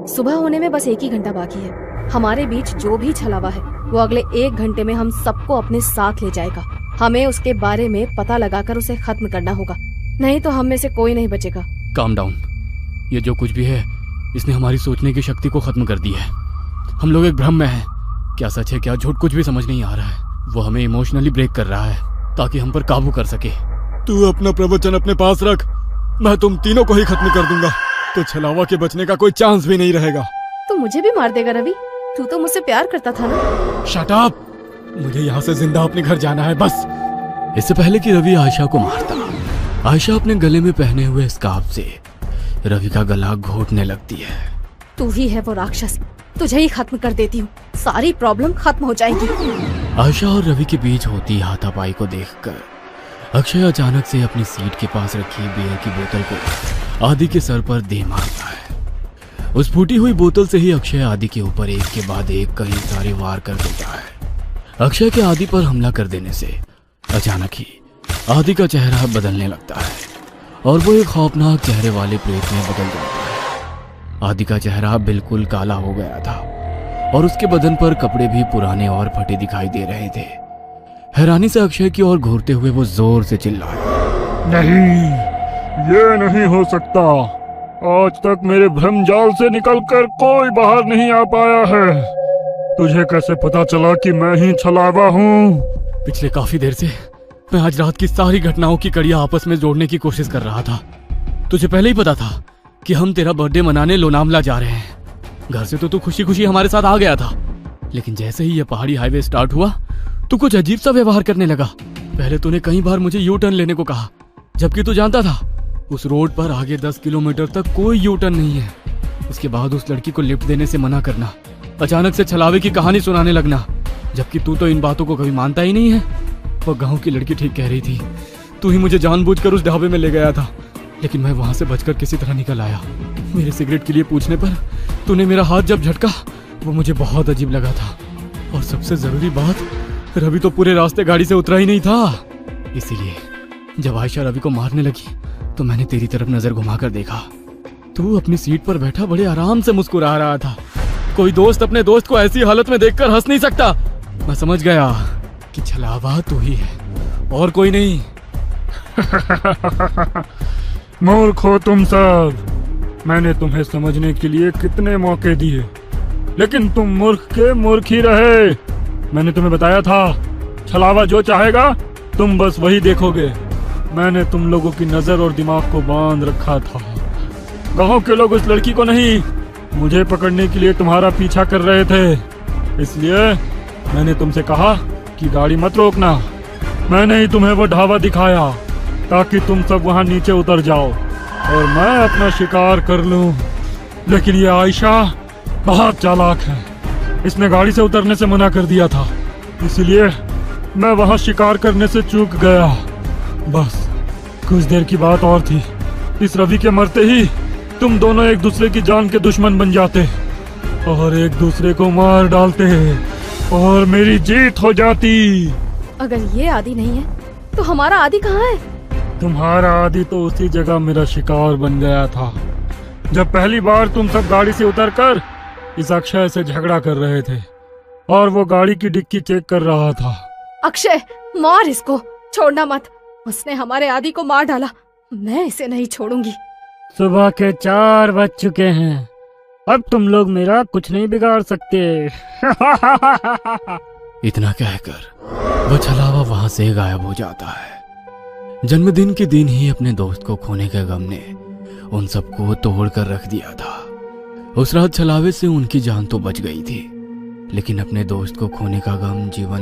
सुबह होने में बस 1 ही घंटा बाकी है। हमारे बीच जो भी छलावा है वो अगले 1 घंटे में हम सबको अपने साथ ले जाएगा। हमें उसके बारे में पता लगाकर उसे खत्म करना होगा, नहीं तो हम में से कोई नहीं बचेगा। Calm down. ये जो कुछ भी है इसने हमारी सोचने की शक्ति को खत्म कर दी है। हम लोग एक भ्रम में हैं। क्या सच है क्या झूठ कुछ भी समझ नहीं आ रहा है। वो हमें इमोशनली ब्रेक कर रहा है ताकि हम पर काबू कर सके। तू अपना प्रवचन अपने पास रख, मैं तुम तीनों को ही खत्म कर दूंगा, तो छलावा के बचने का कोई चांस भी नहीं रहेगा। तो मुझे भी मार देगा रवि? तू तो मुझसे प्यार करता था ना। Shut up! मुझे यहाँ से जिंदा अपने घर जाना है बस। इससे पहले कि रवि आयशा को मारता, आयशा अपने गले में पहने हुए स्कार्फ से रवि का गला घोटने लगती है। तू ही है वो राक्षस, तुझे ही खत्म कर देती हूँ, सारी प्रॉब्लम खत्म हो जाएगी। आयशा और रवि के बीच होती हाथापाई को देखकर अक्षय अचानक से अपनी सीट के पास रखी बियर की बोतल को आदि के सर पर दे मारता है। उस फूटी हुई बोतल से ही अक्षय आदि के ऊपर एक के बाद एक कई सारे वार कर देता है। अक्षय के आदि पर हमला कर देने से अचानक ही आदि का चेहरा बदलने लगता है और वो एक खौफनाक चेहरे वाले प्रेत में बदल जाता है। आदि का चेहरा बिल्कुल काला हो गया था और उसके बदन पर कपड़े भी पुराने और फटे दिखाई दे रहे थे। हैरानी से अक्षय की ओर घूरते हुए वो जोर से चिल्लाया, नहीं, ये नहीं हो सकता। आज तक मेरे भ्रमजाल से निकलकर कोई बाहर नहीं आ पाया है। तुझे कैसे पता चला कि मैं ही छलावा हूँ? पिछले काफी देर से मैं आज रात की सारी घटनाओं की कड़ियां आपस में जोड़ने की कोशिश कर रहा था। तुझे पहले ही पता था कि हम तेरा बर्थडे मनाने लोनावला जा रहे हैं। घर से तो तू खुशी खुशी हमारे साथ आ गया था, लेकिन जैसे ही ये पहाड़ी हाईवे स्टार्ट हुआ तू कुछ अजीब सा व्यवहार करने लगा। पहले तूने कई बार मुझे यू टर्न लेने को कहा, जबकि तू जानता था उस रोड पर आगे 10 किलोमीटर तक कोई यू टर्न नहीं है। उसके बाद उस लड़की को लिफ्ट देने से मना करना, अचानक से छलावे की कहानी सुनाने लगना, जबकि तू तो इन बातों को कभी मानता ही नहीं है। वो गांव की लड़की ठीक कह रही थी, तू ही मुझे जानबूझकर उस ढाबे में ले गया था, लेकिन मैं वहां से बचकर किसी तरह निकल आया। मेरे सिगरेट के लिए पूछने पर तूने मेरा हाथ जब झटका वो मुझे बहुत अजीब लगा था। और सबसे जरूरी बात, रवि तो पूरे रास्ते गाड़ी से उतरा ही नहीं था। इसीलिए जब आयशा रवि को मारने लगी तो मैंने तेरी तरफ नजर घुमाकर देखा। तू अपनी सीट पर बैठा बड़े आराम से मुस्कुरा रहा था। कोई दोस्त अपने दोस्त को ऐसी हालत में देखकर हंस नहीं सकता। मैं समझ गया कि छलावा तू ही है और कोई नहीं। मूर्ख हो तुम सब। मैंने तुम्हें समझने के लिए कितने मौके दिए, लेकिन तुम मूर्ख के मूर्ख ही रहे। मैंने तुम्हें बताया था, छलावा जो चाहेगा तुम बस वही देखोगे। मैंने तुम लोगों की नजर और दिमाग को बांध रखा था। गांव के लोग उस लड़की को नहीं, मुझे पकड़ने के लिए तुम्हारा पीछा कर रहे थे। इसलिए मैंने तुमसे कहा कि गाड़ी मत रोकना। मैंने ही तुम्हें वो ढाबा दिखाया ताकि तुम सब वहां नीचे उतर जाओ और मैं अपना शिकार कर लूं। लेकिन ये आयशा बहुत चालाक है। इसने गाड़ी से उतरने से मना कर दिया था, इसलिए मैं वहां शिकार करने से चूक गया। बस कुछ देर की बात और थी, इस रवि के मरते ही तुम दोनों एक दूसरे की जान के दुश्मन बन जाते और एक दूसरे को मार डालते और मेरी जीत हो जाती। अगर ये आदि नहीं है तो हमारा आदि कहाँ है? तुम्हारा आदि तो उसी जगह मेरा शिकार बन गया था जब पहली बार तुम सब गाड़ी से उतरकर इस अक्षय से झगड़ा कर रहे थे और वो गाड़ी की डिक्की चेक कर रहा था। अक्षय, मार इसको, छोड़ना मत। उसने हमारे आदि को मार डाला, मैं इसे नहीं छोड़ूंगी। सुबह के 4 बज चुके हैं, अब तुम लोग मेरा कुछ नहीं बिगाड़ सकते। इतना कहकर वह छलावा वहां से गायब हो जाता है। जन्मदिन के दिन ही अपने दोस्त को खोने के गम ने उन सबको तोड़ कर रख दिया था। उस रात छलावे से उनकी जान तो बच गई थी, लेकिन अपने दोस्त को खोने का गम जीवन